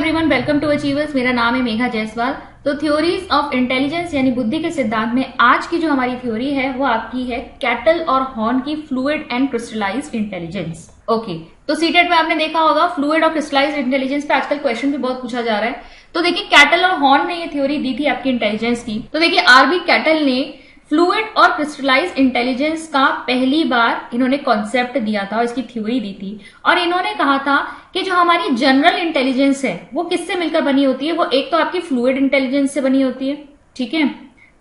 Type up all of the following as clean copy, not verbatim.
Everyone, welcome to achievers. मेरा नाम है मेघा जायसवाल। तो थ्योरीज ऑफ इंटेलिजेंस यानी बुद्धि के सिद्धांत में आज की जो हमारी थ्योरी है वो आपकी है कैटल और हॉर्न की fluid and crystallised intelligence. Okay, तो सीटेट में आपने देखा होगा फ्लूइड और क्रिस्टलाइज्ड इंटेलिजेंस पे आजकल क्वेश्चन भी बहुत पूछा जा रहा है। तो देखिए, कैटल और हॉर्न ने ये थ्योरी दी थी आपकी इंटेलिजेंस की। तो देखिए, आरबी कैटल ने फ्लूइड और क्रिस्टलाइज्ड इंटेलिजेंस का पहली बार इन्होंने कॉन्सेप्ट दिया था और इसकी थ्योरी दी थी। और इन्होंने कहा था कि जो हमारी जनरल इंटेलिजेंस है वो किससे मिलकर बनी होती है। वो एक तो आपकी फ्लूइड इंटेलिजेंस से बनी होती है, ठीक है,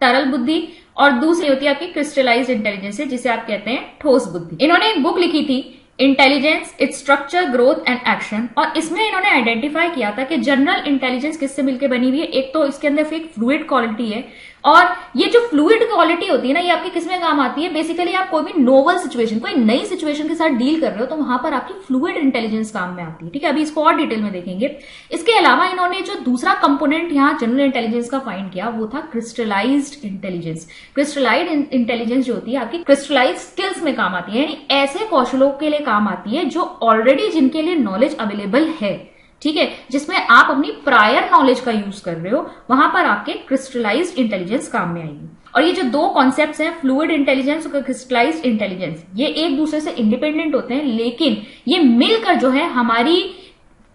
तरल बुद्धि, और दूसरी होती है आपकी क्रिस्टलाइज्ड इंटेलिजेंस से, जिसे आप कहते हैं ठोस बुद्धि। इन्होंने एक बुक लिखी थी intelligence, its structure, growth and action, और इसमें इन्होंने आइडेंटिफाई किया था कि जनरल इंटेलिजेंस किससे मिलकर बनी हुई है। एक तो इसके अंदर एक फ्लूइड क्वालिटी है, और ये जो फ्लूइड क्वालिटी होती है ना, ये आपकी किसमें काम आती है। बेसिकली आप कोई भी नोवल सिचुएशन, कोई नई सिचुएशन के साथ डील कर रहे हो तो वहां पर आपकी फ्लूइड इंटेलिजेंस काम में आती है, ठीक है। अभी इसको और डिटेल में देखेंगे। इसके अलावा इन्होंने जो दूसरा कंपोनेंट यहाँ जनरल इंटेलिजेंस का फाइंड किया वो था क्रिस्टलाइज्ड इंटेलिजेंस। क्रिस्टलाइज्ड इंटेलिजेंस जो होती है आपकी क्रिस्टलाइज्ड स्किल्स में काम आती है, यानी ऐसे कौशलों के लिए काम आती है जो ऑलरेडी जिनके लिए नॉलेज अवेलेबल है, ठीक है, जिसमें आप अपनी प्रायर नॉलेज का यूज कर रहे हो, वहां पर आपके क्रिस्टलाइज्ड इंटेलिजेंस काम में आएगी। और ये जो दो कॉन्सेप्ट्स हैं, फ्लूइड इंटेलिजेंस और क्रिस्टलाइज्ड इंटेलिजेंस, ये एक दूसरे से इंडिपेंडेंट होते हैं, लेकिन ये मिलकर जो है हमारी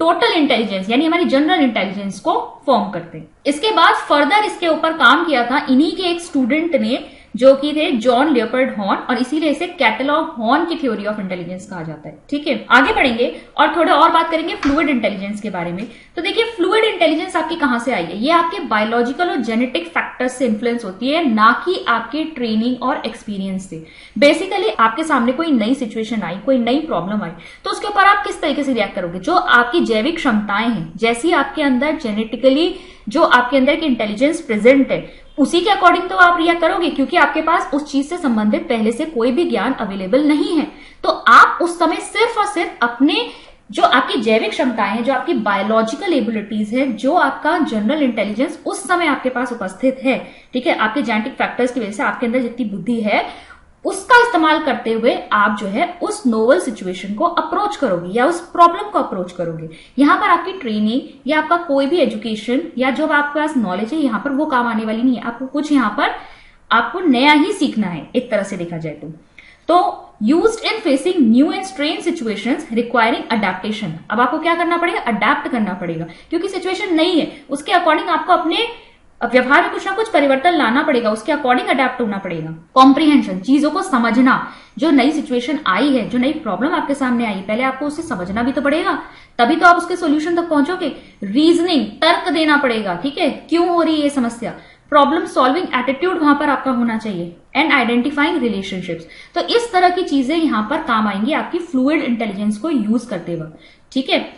टोटल इंटेलिजेंस यानी हमारी जनरल इंटेलिजेंस को फॉर्म करते हैं। इसके बाद फर्दर इसके ऊपर काम किया था इन्हीं के एक स्टूडेंट ने, जो कि थे जॉन लियोपोल्ड हॉर्न, और इसीलिए इसे कैटल और हॉर्न की थ्योरी ऑफ इंटेलिजेंस कहा जाता है, ठीक है। आगे बढ़ेंगे और थोड़ा और बात करेंगे फ्लूइड इंटेलिजेंस के बारे में। तो देखिए, फ्लूइड इंटेलिजेंस आपकी कहां से आई है। ये आपके बायोलॉजिकल और जेनेटिक फैक्टर्स से इन्फ्लुएंस होती है, ना कि आपकी ट्रेनिंग और एक्सपीरियंस से। बेसिकली आपके सामने कोई नई सिचुएशन आई, कोई नई प्रॉब्लम आई, तो उसके ऊपर आप किस तरीके से रिएक्ट करोगे। जो आपकी जैविक क्षमताएं हैं, जैसी आपके अंदर जेनेटिकली जो आपके अंदर की इंटेलिजेंस प्रेजेंट है, उसी के अकॉर्डिंग तो आप रिएक्ट करोगे, क्योंकि आपके पास उस चीज से संबंधित पहले से कोई भी ज्ञान अवेलेबल नहीं है। तो आप उस समय सिर्फ और सिर्फ अपने जो आपकी जैविक क्षमताएं हैं, जो आपकी बायोलॉजिकल एबिलिटीज है, जो आपका जनरल इंटेलिजेंस उस समय आपके पास उपस्थित है, ठीक है, आपके जेनेटिक फैक्टर्स की वजह से आपके अंदर जितनी बुद्धि है, उसका इस्तेमाल करते हुए आप जो है उस नोवल सिचुएशन को अप्रोच करोगे या उस प्रॉब्लम को अप्रोच करोगे। यहां पर आपकी ट्रेनिंग या आपका कोई भी एजुकेशन या जो आपके पास नॉलेज है, यहां पर वो काम आने वाली नहीं है। आपको कुछ यहां पर आपको नया ही सीखना है, एक तरह से देखा जाए तो used in facing new and strange situations requiring adaptation. अब आपको क्या करना पड़ेगा, अडेप्ट करना पड़ेगा, क्योंकि सिचुएशन नई है, उसके अकॉर्डिंग आपको अपने व्यवहार में कुछ ना कुछ परिवर्तन लाना पड़ेगा, उसके अकॉर्डिंग अडेप्ट होना पड़ेगा। कॉम्प्रिहेंशन, चीजों को समझना, जो नई सिचुएशन आई है, जो नई प्रॉब्लम आपके सामने आई, पहले आपको उसे समझना भी तो पड़ेगा, तभी तो आप उसके सॉल्यूशन तक पहुंचोगे। रीजनिंग, तर्क देना पड़ेगा, ठीक है, क्यों हो रही है ये समस्या। प्रॉब्लम सॉल्विंग एटीट्यूड वहां पर आपका होना चाहिए, एंड आइडेंटिफाइंग रिलेशनशिप्स। तो इस तरह की चीजें यहां पर काम आएंगी आपकी फ्लूइड इंटेलिजेंस को यूज करते वक्त, ठीक है।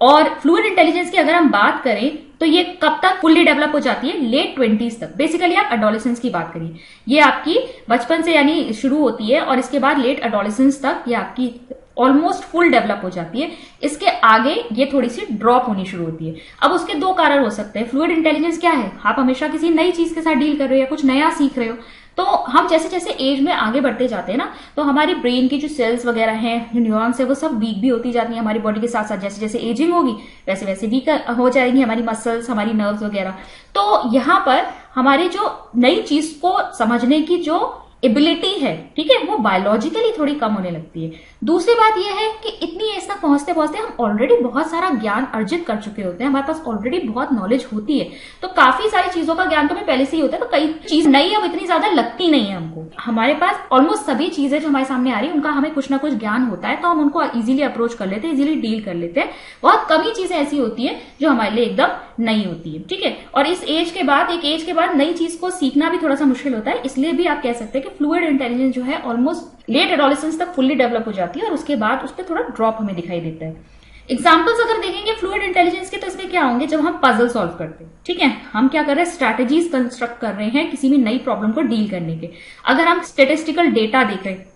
और फ्लूइड इंटेलिजेंस की अगर हम बात करें तो ये कब तक फुल्ली डेवलप हो जाती है, लेट 20s तक। बेसिकली आप एडोलेसेंस की बात करिए, ये आपकी बचपन से यानी शुरू होती है और इसके बाद लेट एडोलेसेंस तक ये आपकी ऑलमोस्ट फुल डेवलप हो जाती है। इसके आगे ये थोड़ी सी ड्रॉप होनी शुरू होती है। अब उसके दो कारण हो सकते हैं। फ्लूइड इंटेलिजेंस क्या है, आप हमेशा किसी नई चीज के साथ डील कर रहे हो या कुछ नया सीख रहे हो, तो हम जैसे जैसे एज में आगे बढ़ते जाते हैं ना, तो हमारी ब्रेन की जो सेल्स वगैरह हैं, न्यूरॉन्स है, वो सब वीक भी होती जाती हैं हमारी बॉडी के साथ साथ। जैसे जैसे एजिंग होगी वैसे वैसे वीक हो जाएंगी हमारी मसल्स, हमारी नर्व्स वगैरह। तो यहाँ पर हमारी जो नई चीज को समझने की जो एबिलिटी है, ठीक है, वो बायोलॉजिकली थोड़ी कम होने लगती है। दूसरी बात यह है कि इतनी एज तक पहुंचते पहुंचते हम ऑलरेडी बहुत सारा ज्ञान अर्जित कर चुके होते हैं, हमारे पास ऑलरेडी बहुत नॉलेज होती है, तो काफी सारी चीजों का ज्ञान तो हमें पहले से ही होता है। तो कई चीज नई अब इतनी ज्यादा लगती नहीं है हमको। हमारे पास ऑलमोस्ट सभी चीजें जो हमारे सामने आ रही है उनका हमें कुछ ना कुछ ज्ञान होता है, तो हम उनको इजीली अप्रोच कर लेते हैं, इजीली डील कर लेते हैं। बहुत कम ही चीजें ऐसी होती है जो हमारे लिए एकदम नई होती है, ठीक है। और इस एज के बाद, एक एज के बाद नई चीज को सीखना भी थोड़ा सा मुश्किल होता है। इसलिए भी आप कह सकते हैं कि फ्लूइड इंटेलिजेंस जो है ऑलमोस्ट लेट एडोलेसेंस तक फुल्ली डेवलप हो जाती है और उसके बाद उस पर थोड़ा ड्रॉप हमें दिखाई देता है। एग्जाम्पल्स अगर देखेंगे फ्लूइड इंटेलिजेंस के, तो इसमें क्या होंगे, जब हम पजल सॉल्व करते हैं, ठीक है, हम क्या कर रहे हैं, स्ट्रैटेजीज कंस्ट्रक्ट कर रहे हैं किसी भी नई प्रॉब्लम को डील करने के। अगर हम स्टेटिस्टिकल डेटा देख रहे हैं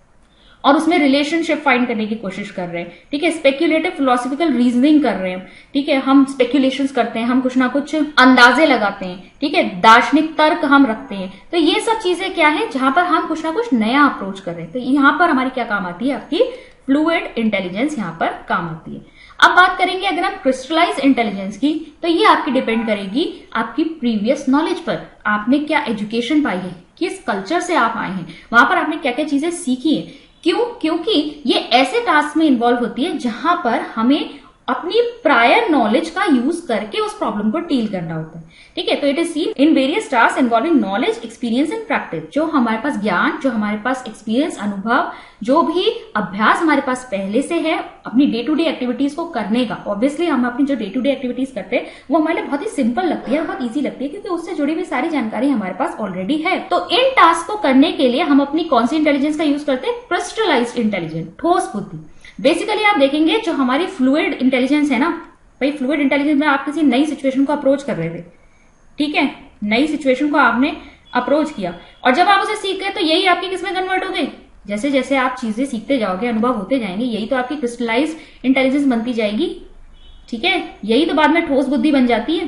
और उसमें रिलेशनशिप फाइंड करने की कोशिश कर रहे हैं, ठीक है, स्पेक्यूलेटिव फिलोसॉफिकल रीजनिंग कर रहे हैं, ठीक है, हम स्पेक्यूलेशंस करते हैं, हम कुछ ना कुछ अंदाजे लगाते हैं, ठीक है, दार्शनिक तर्क हम रखते हैं। तो ये सब चीजें क्या है, जहां पर हम कुछ ना कुछ नया अप्रोच कर रहे हैं। तो यहां पर हमारी क्या काम आती है, आपकी फ्लूइड इंटेलिजेंस यहां पर काम आती है। अब बात करेंगे अगर हम क्रिस्टलाइज इंटेलिजेंस की, तो ये आपकी डिपेंड करेगी आपकी प्रीवियस नॉलेज पर। आपने क्या एजुकेशन पाई है, किस कल्चर से आप आए हैं, वहां पर आपने क्या क्या चीजें सीखी है। क्यों? क्योंकि ये ऐसे टास्क में इन्वॉल्व होती है जहां पर हमें अपनी प्रायर नॉलेज का यूज करके उस प्रॉब्लम को डील करना होता है। ठीक है, तो it is seen in various task involving knowledge, experience and practice. जो हमारे पास ज्ञान, जो हमारे पास एक्सपीरियंस, अनुभव, जो भी अभ्यास हमारे पास पहले से है अपनी डे टू डे एक्टिविटीज को करने का। ऑब्वियसली हम अपनी जो डे टू डे एक्टिविटीज करते हैं वो हमारे लिए बहुत ही सिंपल लगती है, बहुत ईजी लगती है, क्योंकि उससे जुड़ी हुई सारी जानकारी हमारे पास ऑलरेडी है। तो इन टास्क को करने के लिए हम अपनी कौन सी इंटेलिजेंस का यूज करते हैं? क्रिस्टलाइज्ड इंटेलिजेंस, ठोस बुद्धि। बेसिकली आप देखेंगे जो हमारी फ्लूइड इंटेलिजेंस है ना भाई, फ्लूइड इंटेलिजेंस में आप किसी नई सिचुएशन को अप्रोच कर रहे थे, ठीक है, नई सिचुएशन को आपने अप्रोच किया और जब आप उसे सीख गए तो यही आपकी किसमें कन्वर्ट हो गई? जैसे जैसे आप चीजें सीखते जाओगे, अनुभव होते जाएंगे, यही तो आपकी क्रिस्टलाइज्ड इंटेलिजेंस बनती जाएगी। ठीक है, यही तो बाद में ठोस बुद्धि बन जाती है।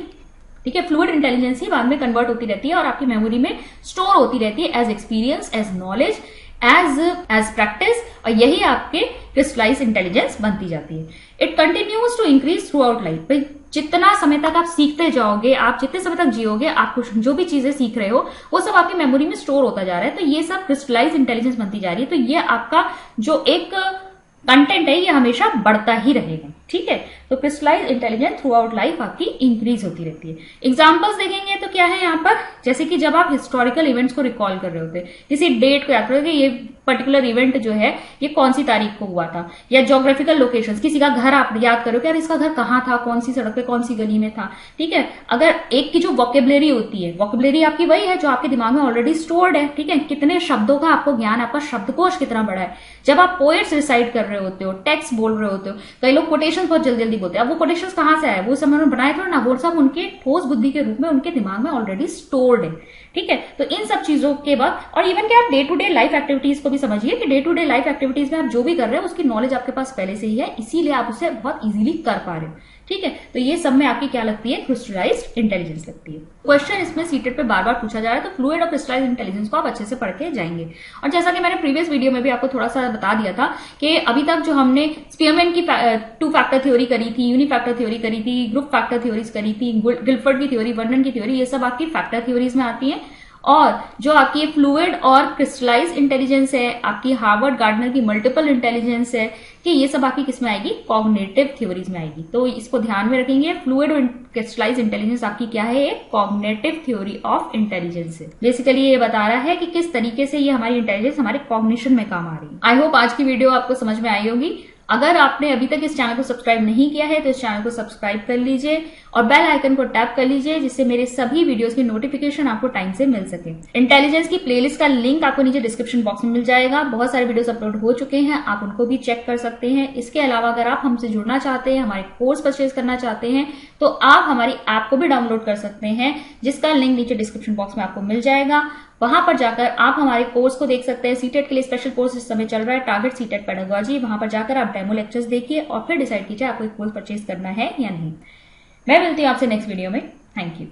ठीक है, फ्लूइड इंटेलिजेंस ही बाद में कन्वर्ट होती रहती है और आपकी मेमोरी में स्टोर होती रहती है as experience, as knowledge, as practice, और यही आपके क्रिस्टलाइज इंटेलिजेंस बनती जाती है। It continues to increase throughout life. जितना समय तक आप सीखते जाओगे, आप जितने समय तक जियोगे, आप कुछ जो भी चीजें सीख रहे हो वो सब आपकी मेमोरी में स्टोर होता जा रहा है। तो ये सब क्रिस्टलाइज इंटेलिजेंस बनती जा रही है। तो ये आपका जो एक कंटेंट है ये हमेशा बढ़ता ही रहेगा। ठीक है, तो crystallise intelligence throughout life आपकी इंक्रीज होती रहती है। एग्जांपल्स देखेंगे तो क्या है यहाँ पर, जैसे कि जब आप हिस्टोरिकल इवेंट्स को रिकॉल कर रहे होते, किसी डेट को याद करोगे, ये पर्टिकुलर इवेंट जो है ये कौन सी तारीख को हुआ था, या ज्योग्राफिकल लोकेशंस, किसी का घर आप याद करोगे, यार इसका घर कहाँ था, कौन सी सड़क पे, कौन सी गली में था। ठीक है, अगर एक की जो वोकेबुलरी होती है, वोकेबुलरी आपकी वही है जो आपके दिमाग में ऑलरेडी स्टोर्ड है। ठीक है, कितने शब्दों का आपको ज्ञान, आपका शब्दकोश कितना बड़ा है। जब आप पोएट्स रिसाइट कर रहे होते हो, टेक्स्ट बोल रहे होते हो, कई लोग कोटेशन बहुत जल्दी जल्दी बोलते हैं। अब वो कोटेशंस कहाँ से आए? वो सब उन्होंने बनाए थोड़ा ना, वो सब उनके ठोस बुद्धि के रूप में उनके दिमाग में ऑलरेडी स्टोर्ड है। ठीक है, तो इन सब चीजों के बाद, और इवन कि आप day to day life activities को भी समझिए कि day to day life activities में आप जो भी कर रहे हो उसकी नॉलेज आपके पास पहले से ही है, इसीलिए आप उसे बहुत इजीली कर पा रहे हो। ठीक है, तो ये सब में आपकी क्या लगती है? क्रिस्टलाइज्ड इंटेलिजेंस लगती है। क्वेश्चन इसमें सीटेट पे बार बार पूछा जा रहा है, तो फ्लूइड और क्रिस्टलाइज्ड इंटेलिजेंस को आप अच्छे से पढ़ के जाएंगे। और जैसा कि मैंने प्रीवियस वीडियो में भी आपको थोड़ा सा बता दिया था कि अभी तक जो हमने स्पीयरमैन की 2 फैक्टर थ्योरी करी थी, यूनिफैक्टर थ्योरी करी थी, ग्रुप फैक्टर थ्योरीज करी थी, गिलफर्ड की थ्योरी, वर्नन की थ्योरी, ये सब आपकी फैक्टर थ्योरीज में आती है। और जो आपकी फ्लूइड और क्रिस्टलाइज इंटेलिजेंस है, आपकी हार्वर्ड गार्डनर की मल्टीपल इंटेलिजेंस है, कि ये सब आपकी किस में आएगी? कॉग्निटिव थ्योरीज में आएगी। तो इसको ध्यान में रखेंगे, फ्लूइड और क्रिस्टलाइज इंटेलिजेंस आपकी क्या है? एक कॉग्निटिव थ्योरी ऑफ इंटेलिजेंस है। बेसिकली ये बता रहा है कि किस तरीके से ये हमारी इंटेलिजेंस हमारे कॉग्निशन में काम आ रही है। आई होप आज की वीडियो आपको समझ में आई होगी। अगर आपने अभी तक इस चैनल को सब्सक्राइब नहीं किया है तो इस चैनल को सब्सक्राइब कर लीजिए और बेल आइकन को टैप कर लीजिए, जिससे मेरे सभी वीडियोस की नोटिफिकेशन आपको टाइम से मिल सके। इंटेलिजेंस की प्लेलिस्ट का लिंक आपको नीचे डिस्क्रिप्शन बॉक्स में मिल जाएगा। बहुत सारे वीडियोस अपलोड हो चुके हैं, आप उनको भी चेक कर सकते हैं। इसके अलावा अगर आप हमसे जुड़ना चाहते हैं, हमारे कोर्स परचेज करना चाहते हैं, तो आप हमारी ऐप को भी डाउनलोड कर सकते हैं, जिसका लिंक नीचे डिस्क्रिप्शन बॉक्स में आपको मिल जाएगा। वहां पर जाकर आप हमारे कोर्स को देख सकते हैं। सीटेट के लिए स्पेशल कोर्स इस समय चल रहा है, टारगेट सीटेट पेडागोजी। वहां पर जाकर आप डेमो लेक्चर्स देखिए और फिर डिसाइड कीजिए आपको एक कोर्स परचेज करना है या नहीं। मैं मिलती हूँ आपसे नेक्स्ट वीडियो में। Thank you.